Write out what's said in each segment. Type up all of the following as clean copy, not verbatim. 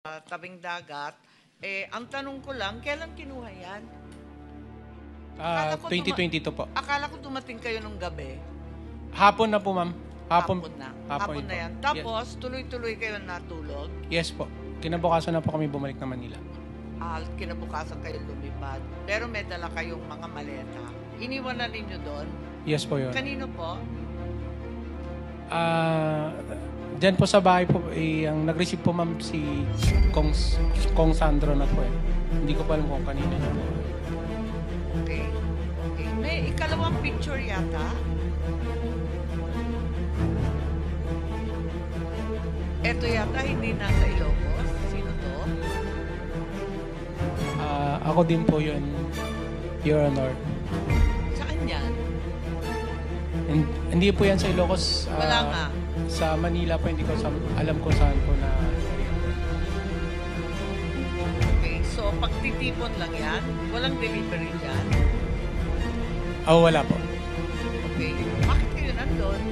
tabing dagat. Ang tanong ko lang, kailan kinuha yan? 2022 po. Akala ko dumating kayo nung gabi. Hapon na po, ma'am. Hapon na. Hapon Hapon na po. yan. Tapos, tuloy-tuloy kayo natulog. Yes po. Kinabukasan na po kami bumalik na Manila. Kinabukasan kayo lumipad. Pero may dala kayong mga maleta. Iniwan na ninyo doon. Yes po yun. Kanino po? Diyan po sa bahay po, ang nag-receive po ma'am si Kong Sandro na po eh. Hindi ko pa alam kung kanina na po. Okay. May ikalawang picture yata. Ito yata hindi nasa Ilocos. Sino to? Ako din po yun, Your Honor. Saan yan? Hindi po yan sa Ilocos. Wala nga. Sa Manila po, hindi ko alam kung saan po na area. Okay, so pagtitipon lang yan? Walang delivery dyan? Wala po. Okay. Bakit kayo nandun?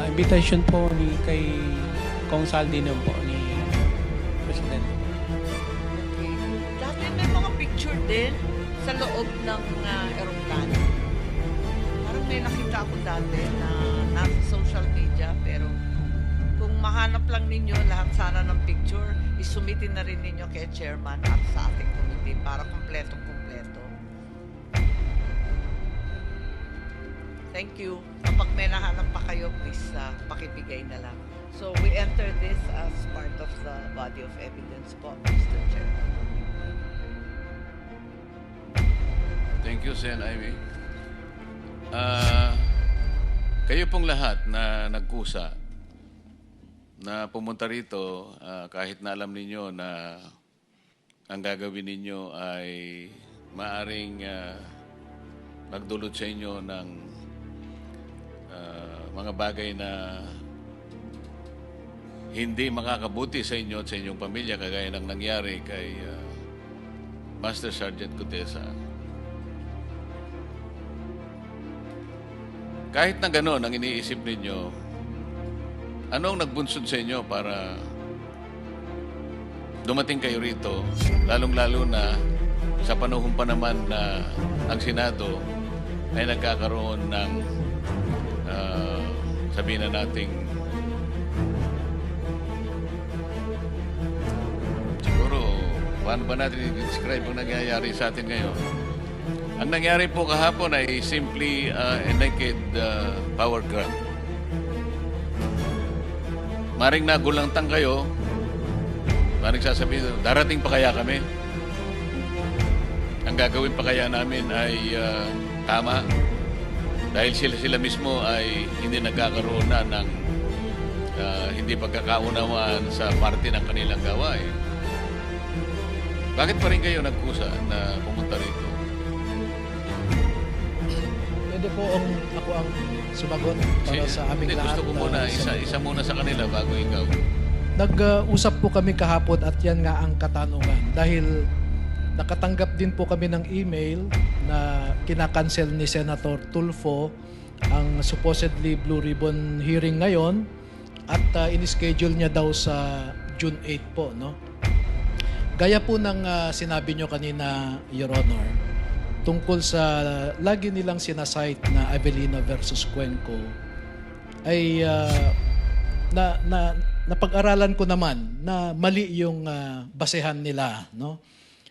Invitation po kay Kong Saldino po ni President. Okay. Dati may mga picture din sa loob ng aeroplano. Parang may nakita ako dati na nasa social media, pero kung mahanap lang ninyo lahat sana ng picture, isumitin na rin ninyo kay chairman at sa ating committee para kumpletong-kumpleto. Thank you. Kapag may nahanap pa kayo, please pakibigay na lang. So we enter this as part of the body of evidence po, Mr. Chair. Thank you, Sen. Ivy. Kayo pong lahat na nagkusa na pumunta rito, kahit na alam ninyo na ang gagawin ninyo ay maaring magdulot sa inyo ng mga bagay na hindi makakabuti sa inyo at sa inyong pamilya, kagaya ng nangyari kay Master Sergeant Cutesa. Kahit na gano'n ang iniisip ninyo, anong nagbunsod sa inyo para dumating kayo rito, lalong-lalo na sa panahon pa naman na ang Senado ay nagkakaroon ng sabihin na nating siguro, paano ba natin i-describe ang nangyayari sa atin ngayon? Ang nangyari po kahapon ay simply a naked power grab. Maring nagulantang kayo, maring sasabihin, darating pa kaya kami? Ang gagawin pa kaya namin ay tama? Dahil sila mismo ay hindi nagkakaroon na ng hindi pagkakaunawaan sa parte ng kanilang gawain. Bakit pa rin kayo nagkusa na pumunta rito? Pwede po ako ang sumagot para sa aming lahat. Gusto ko muna, isa muna sa kanila bago ikaw. Nag-usap po kami kahapon at yan nga ang katanungan. Dahil nakatanggap din po kami ng email na kinakancel ni Senator Tulfo ang supposedly Blue Ribbon hearing ngayon at in-schedule niya daw sa June 8 po. No? Gaya po ng sinabi nyo kanina, Your Honor, tungkol sa lagi nilang sinasite na Avellino versus Cuenco ay napag-aralan ko naman na mali yung basehan nila, no?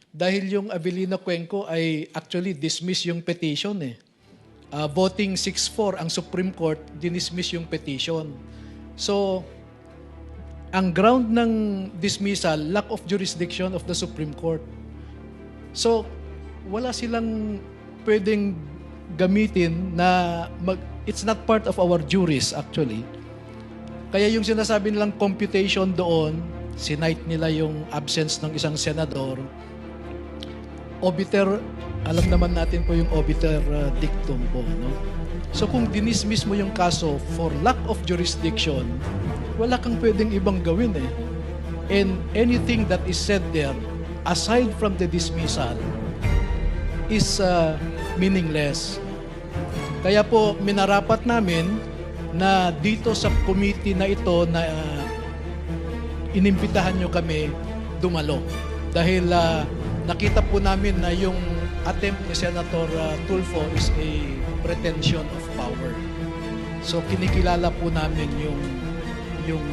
Dahil yung Avellino Cuenco ay actually dismiss yung petition eh. Voting 6-4 ang Supreme Court dinismiss yung petition. So ang ground ng dismissal, lack of jurisdiction of the Supreme Court. So wala silang pwedeng gamitin na it's not part of our juris actually. Kaya yung sinasabi nilang computation doon, sinite nila yung absence ng isang senador. Obiter, alam naman natin po yung obiter dictum po, no? So kung dinismiss mo yung kaso for lack of jurisdiction, wala kang pwedeng ibang gawin eh. And anything that is said there, aside from the dismissal, is meaningless. Kaya po minarapat namin na dito sa committee na ito na inimbitahan nyo kami dumalo. Dahil nakita po namin na yung attempt ni Senator Tulfo is a pretension of power. So kinikilala po namin yung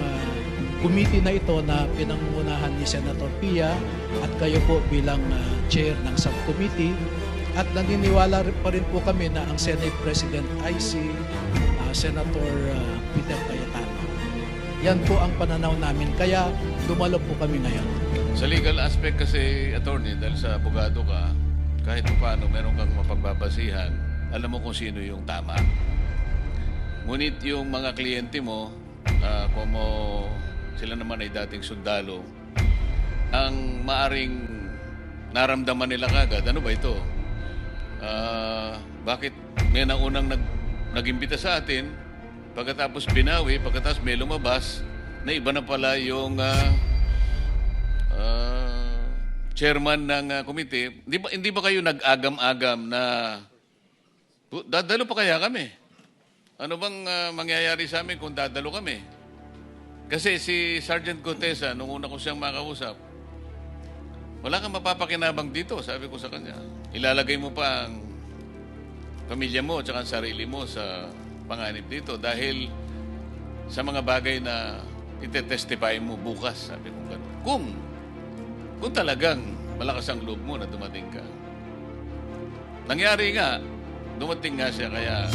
committee na ito na pinangungunahan ni Senator Pia at kayo po bilang chair ng subcommittee. At naniniwala pa rin po kami na ang Senate President ay si Senator Peter Cayetano. Yan po ang pananaw namin. Kaya dumalo po kami ngayon. Sa legal aspect kasi, attorney, dahil sa abogado ka, kahit paano meron kang mapagbabasihan, alam mo kung sino yung tama. Ngunit yung mga kliyente mo, como sila naman ay dating sundalo, ang maaring naramdaman nila kagad, ano ba ito? Bakit may naunang nag-imbita sa atin, pagkatapos binawi, pagkatapos may lumabas, na iba na pala yung chairman ng committee. Hindi ba kayo nag-agam-agam na dadalo pa kaya kami? Ano bang mangyayari sa amin kung dadalo kami? Kasi si Sergeant Gutesa, nung una ko siyang makausap, wala kang mapapakinabang dito, sabi ko sa kanya. Ilalagay mo pa ang pamilya mo at ang sarili mo sa panganib dito dahil sa mga bagay na itetestify mo bukas, sabi ko gano'n. Kung talagang malakas ang loob mo na dumating ka. Nangyari nga, dumating nga siya kaya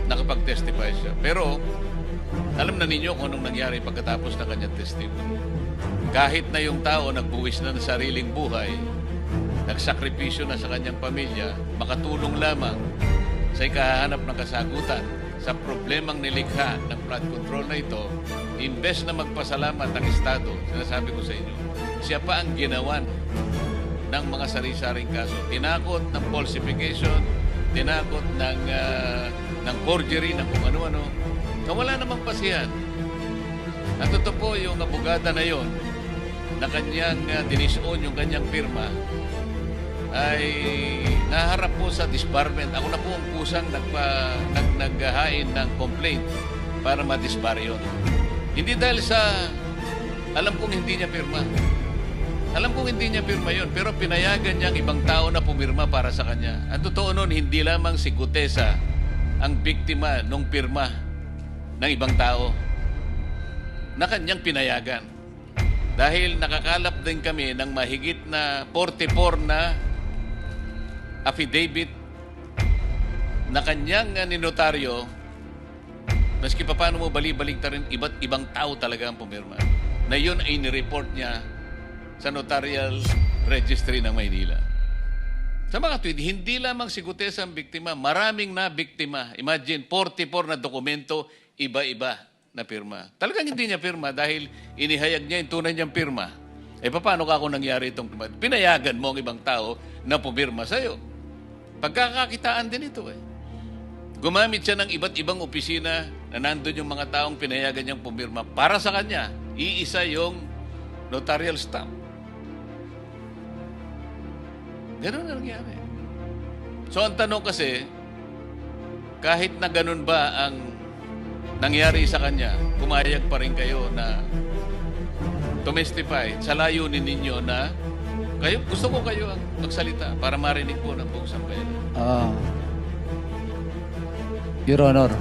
nakapag-testify siya. Pero alam na ninyo kung anong nangyari pagkatapos ng kanyang testimony. Kahit na yung tao nagbuwis na ng sariling buhay, nagsakripisyo na sa kanyang pamilya, makatulong lamang sa ikahanap ng kasagutan sa problemang nilikha ng flood control na ito, imbes na magpasalamat ang Estado, sinasabi ko sa inyo, siya pa ang ginawan ng mga sari-saring kaso. Tinakot ng falsification, tinakot ng forgery, ng kung ano-ano, na wala namang pasihan. At totoo po yung abogada na yon na kanyang dinisoon yung kanyang firma ay naharap po sa disbarment. Ako na po ang kusang naghahain ng complaint para ma-disbar yun. Hindi dahil sa alam kong hindi niya pirma. Alam kong hindi niya pirma yun, pero pinayagan niya ang ibang tao na pumirma para sa kanya. Ang totoo nun, hindi lamang si Gutesa ang biktima nung pirma ng ibang tao na kanyang pinayagan. Dahil nakakalap din kami ng mahigit na 44 na affidavit na kanyang ninotaryo, maski pa paano mo bali-balik rin, iba't ibang tao talaga ang pumirma. Na yun ay nireport niya sa Notarial Registry ng Maynila. Sa mga tweet, hindi lamang si Gutesa ang biktima, maraming na biktima. Imagine, 44 na dokumento, iba-iba na pirma. Talagang hindi niya pirma dahil inihayag niya yung tunay niyang pirma. Paano ka kung nangyari itong pirma? Pinayagan mo ang ibang tao na pumirma sa'yo. Pagkakakitaan din ito Gumamit siya ng iba't ibang opisina na nandun yung mga taong pinayagan niyang pumirma. Para sa kanya, iisa yung notarial stamp. Ganun na nangyari. So ang tanong kasi, kahit na ganun ba ang nangyari sa kanya, pumayag pa rin kayo na tumestify sa layunin ninyo na kayo, gusto ko kayo ang magsalita para marinig po ng buong sambayan. Your Honor,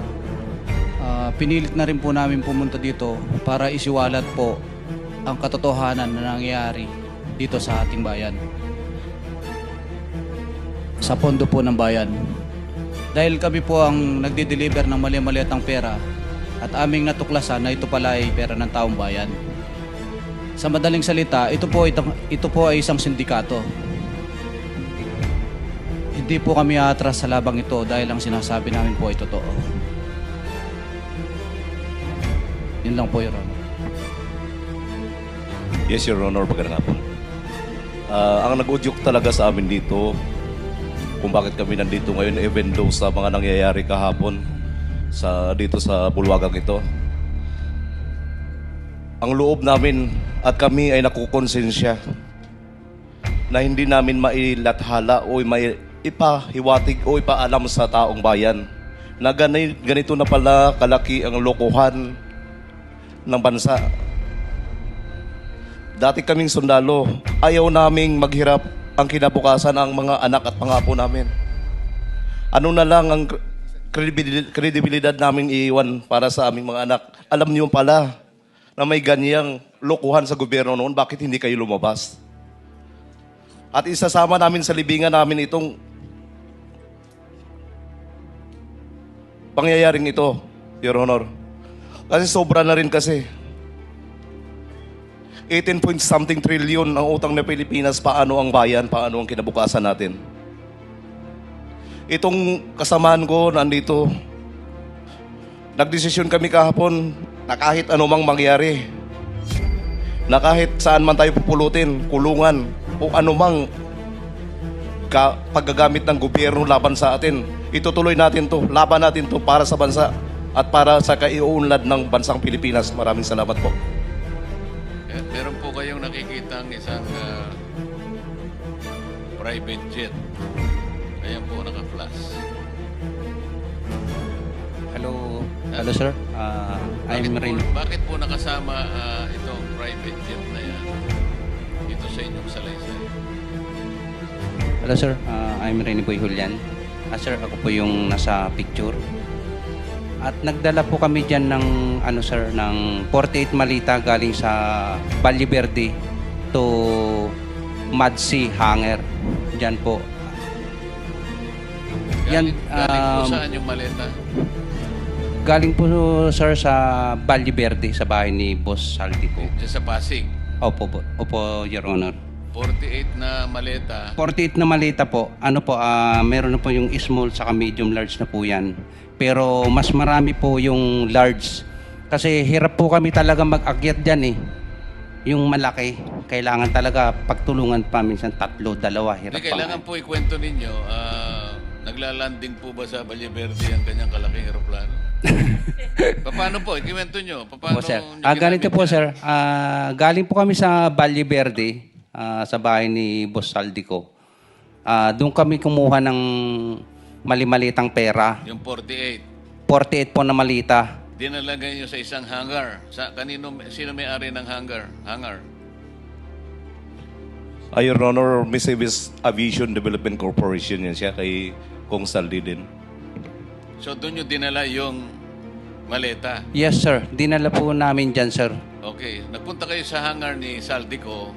pinilit na rin po namin pumunta dito para isiwalat po ang katotohanan na nangyayari dito sa ating bayan. Sa pondo po ng bayan. Dahil kami po ang nagde-deliver ng mali-maliatang pera at aming natuklasan na ito pala ay pera ng taong bayan. Sa madaling salita, ito po ay isang sindikato. Hindi po kami atras sa labang ito dahil ang sinasabi namin po ay totoo. Yun lang po, Your Honor. Yes, Your Honor, magandang hapon. Ang nag-udyok talaga sa amin dito, kung bakit kami nandito ngayon, even though sa mga nangyayari kahapon dito sa bulwagang ito, ang loob namin at kami ay nakukonsensya na hindi namin mailathala o ipahiwatig o ipaalam sa taong bayan na ganito na pala kalaki ang lokohan ng bansa. Dati kaming sundalo. Ayaw naming maghirap ang kinabukasan ang mga anak at pangako namin. Ano na lang ang kredibilidad namin iiwan para sa aming mga anak. Alam niyo pala na may ganyang lokohan sa gobyerno noon, bakit hindi kayo lumabas? At isasama namin sa libingan namin itong pangyayaring ito, Your Honor. Kasi sobra na rin kasi. 18 point something trillion ang utang ng Pilipinas, paano ang bayan, paano ang kinabukasan natin. Itong kasamaan ko nandito, nagdesisyon kami kahapon na kahit anumang mangyari, na kahit saan man tayo pupulutin, kulungan, o anumang paggagamit ng gobyerno laban sa atin, itutuloy natin to, laban natin to para sa bansa at para sa kaiuunlad ng bansang Pilipinas. Maraming salamat po. Meron po kayong nakikita ang isang private jet. Ayan po, naka-flash. Hello. Hello, sir. I'm Rin. Bakit po nakasama itong private jet na yan dito sa inyong salaysay? Hello sir, I'm Rene Boy Julian. Sir, ako po yung nasa picture. At nagdala po kami dyan ng, sir, ng 48 malita galing sa Valle Verde to Madsi Hangar. Dyan po. Galing po saan yung maleta? Galing po, sir, sa Valle Verde, sa bahay ni Boss Saldi po. Diyan sa Pasig. Opo, Your Honor. 48 na maleta. 48 na malita po. Meron na po yung small saka medium large na po yan. Pero mas marami po yung large. Kasi hirap po kami talaga mag-akyat dyan eh. Yung malaki, kailangan talaga pagtulungan pa minsan 3, 2, hirap Hindi, pa. kailangan po ikwento ninyo, naglalanding po ba sa Valle Verde ang kanyang kalaking aeroplano? Paano po? Ikwento nyo. Paano Po, sir. nyo Ganito ginamit po, yan? sir. Galing po kami sa Valle Verde, sa bahay ni Boss Saldico. Doon kami kumuha ng mali-malitang pera. Yung 48. 48 po na malita. Dinalagay nyo sa isang hangar. Sino may-ari ng hangar? Your Honor, Mercedes Aviation Development Corporation yan siya, kay Kong Saldi din. So doon nyo dinala yung maleta. Yes, sir. Dinala po namin dyan, sir. Okay. Nagpunta kayo sa hangar ni Saldico.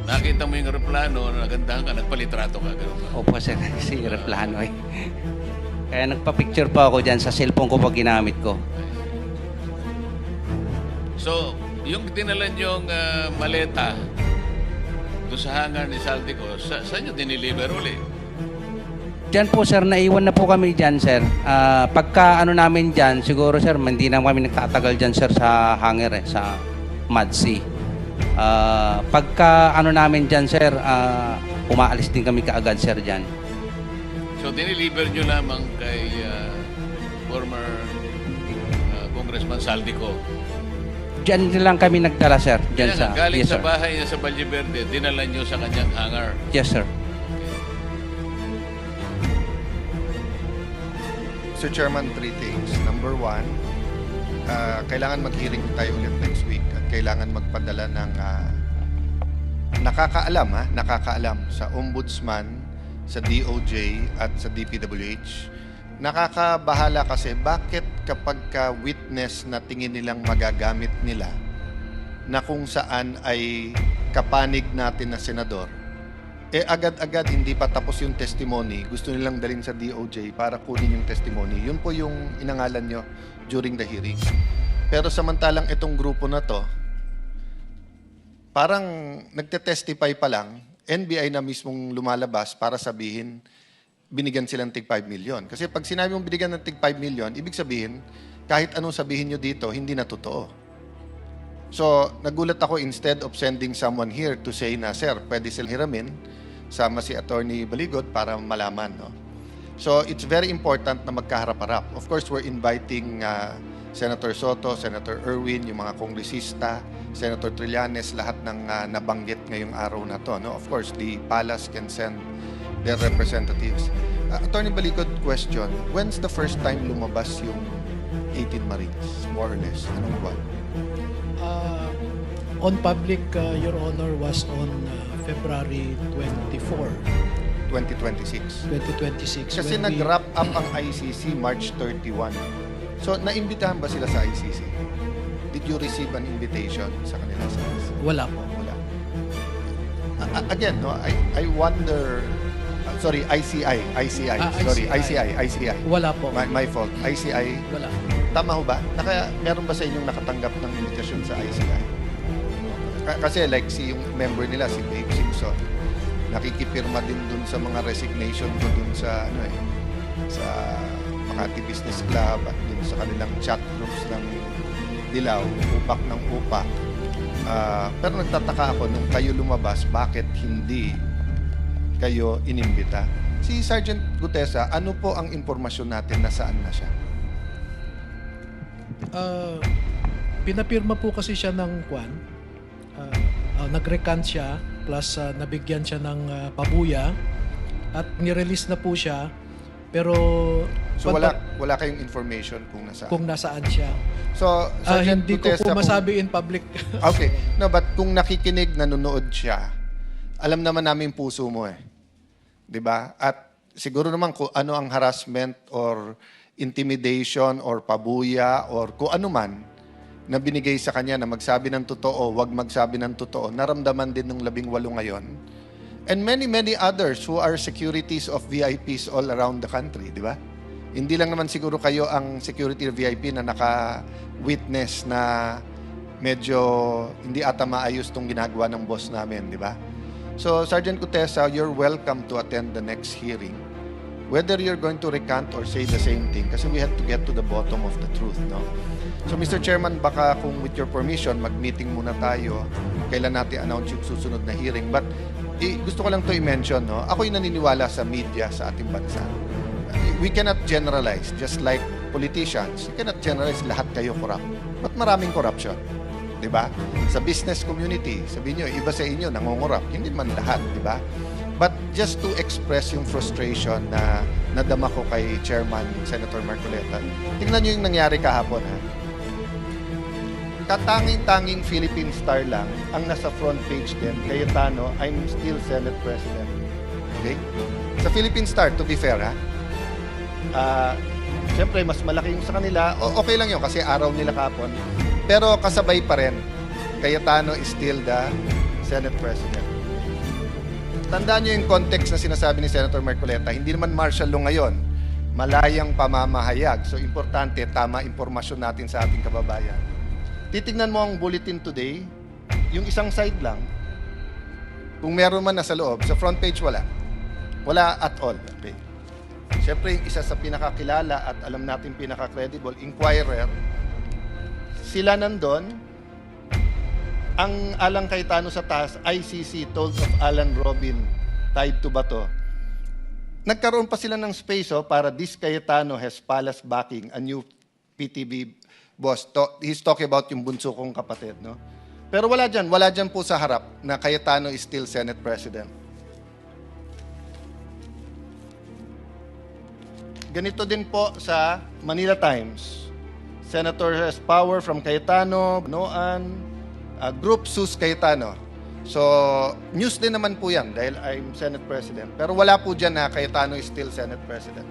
Nakita mo yung aeroplano, nagandahan ka, nagpalitrato ka. Ganun ba? Opo, sir. Si aeroplano eh. Kaya nagpa-picture pa ako dyan sa cellphone ko pag ginamit ko. So, yung dinala nyong maleta doon sa hangar ni Saldico, saan nyo diniliver uli? Diyan po, sir, naiwan na po kami dyan, sir. Pagka namin dyan, siguro, sir, hindi na kami nagtatagal dyan, sir, sa hangar sa Madsi. Pagka namin dyan, sir, umaalis din kami kaagad, sir, dyan. So, diniliver nyo lamang kay former Congressman Saldico. Diyan lang kami nagdala, sir. Diyan Kaya nga, galing yes, sa sir. bahay niya sa Valle Verde, dinala nyo sa kanyang hangar. Yes, sir. Mr. Chairman, 3 things. Number 1, kailangan mag-hearing tayo ulit next week at kailangan magpadala ng nakakaalam sa Ombudsman, sa DOJ at sa DPWH. Nakakabahala kasi bakit kapag ka-witness na tingin nilang magagamit nila na kung saan ay kapanig natin na senador, agad-agad hindi pa tapos yung testimony, gusto nilang dalhin sa DOJ para kunin yung testimony. Yun po yung inangalan nyo during the hearing. Pero samantalang itong grupo na to, parang nagte-testify pa lang, NBI na mismong lumalabas para sabihin, binigyan silang tig 5 million. Kasi pag sinabi mong binigyan ng tig 5 million, ibig sabihin, kahit anong sabihin nyo dito, hindi na totoo. So, nagulat ako, instead of sending someone here to say na, sir, pwede silang hiramin, sama si Attorney Baligod para malaman. No? So, it's very important na magkaharap-harap. Of course, we're inviting Senator Soto, Senator Erwin, yung mga kongresista, Senator Trillanes, lahat ng nabanggit ngayong araw na to. No? Of course, the palace can send their representatives. Attorney Baligod, question, when's the first time lumabas yung 18 Marines, more or less? Anong buwan? on public, Your Honor, was on February 24, 2026. 2026. Kasi when we- nag-wrap up ang ICC March 31. So, naimbitahan ba sila sa ICC? Did you receive an invitation sa kanila sa ICC? Wala po. Wala. Again, no, I wonder... sorry, ICI. Sorry, ICI. Wala po. My fault. ICI. Wala. Tama ho ba? Meron ba sa inyong nakatanggap ng invitation sa ICI? Kasi like yung member nila, si Dave Simpson, nakikipirma din dun sa mga resignation ko dun sa sa Makati Business Club at dun sa kanilang chat groups ng Dilaw, upak ng upak. Pero nagtataka ako nung kayo lumabas, bakit hindi kayo inimbita? Si Sergeant Gutesa, ano po ang impormasyon natin na saan na siya? Pinapirma po kasi siya ng kwan. Nag-recant siya plus nabigyan siya ng pabuya at nirelease na po siya pero So wala kayong information kung nasaan? kung nasaan siya. So, Sergeant Hindi ko Gutesa, po masabi in public. Okay. No, but kung nakikinig, nanonood siya, alam naman namin puso mo eh. 'Di ba? At siguro naman kung ano ang harassment or intimidation or pabuya or kung ano man na binigay sa kanya na magsabi ng totoo, wag magsabi ng totoo, naramdaman din ng 18 ngayon. And many others who are securities of VIPs all around the country, di ba? Hindi lang naman siguro kayo ang security VIP na naka-witness na medyo hindi ata maayos tong ginagawa ng boss namin, di ba? So, Sergeant Gutesa, you're welcome to attend the next hearing. Whether you're going to recant or say the same thing, kasi we have to get to the bottom of the truth, no? So, Mr. Chairman, baka kung with your permission, mag-meeting muna tayo. Kailan natin announce yung susunod na hearing. But gusto ko lang to i-mention, no? Ako'y naniniwala sa media sa ating bansa. We cannot generalize, just like politicians. You cannot generalize lahat kayo corrupt. But maraming corruption. Di ba? Sa business community, sabihin nyo, iba sa inyo, nangongorap. Hindi man lahat, di ba? But just to express yung frustration na nadama ko kay Chairman Senator Marcoleta, tingnan nyo yung nangyari kahapon, ha? Katanging-tanging Philippine Star lang ang nasa front page din, Cayetano, I'm still Senate President. Okay? Sa Philippine Star, to be fair, ha? Siyempre, mas malaki yung sa kanila. Okay lang yun kasi araw nila kahapon. Pero kasabay pa rin, Cayetano is still the Senate President. Tandaan nyo yung context na sinasabi ni Senator Marcoleta. Hindi naman martial law ngayon. Malayang pamamahayag. So, importante, tama impormasyon natin sa ating kababayan. Titignan mo ang bulletin today, yung isang side lang. Kung meron man nasa loob, sa front page wala. Wala at all. Okay. Siyempre, isa sa pinakakilala at alam natin pinaka-credible, Inquirer, sila nandun, ang Alang Cayetano sa taas, ICC told of Alan Robin tied to Bato. Nagkaroon pa sila ng space para this Cayetano has palace backing, a new PTV boss. He's talking about yung bunso kong kapatid. No? Pero wala dyan po sa harap na Cayetano is still Senate President. Ganito din po sa Manila Times. Senator has power from Cayetano, Noan, Group Sus Cayetano. So, news din naman po yan dahil I'm Senate President. Pero wala po dyan na Cayetano is still Senate President.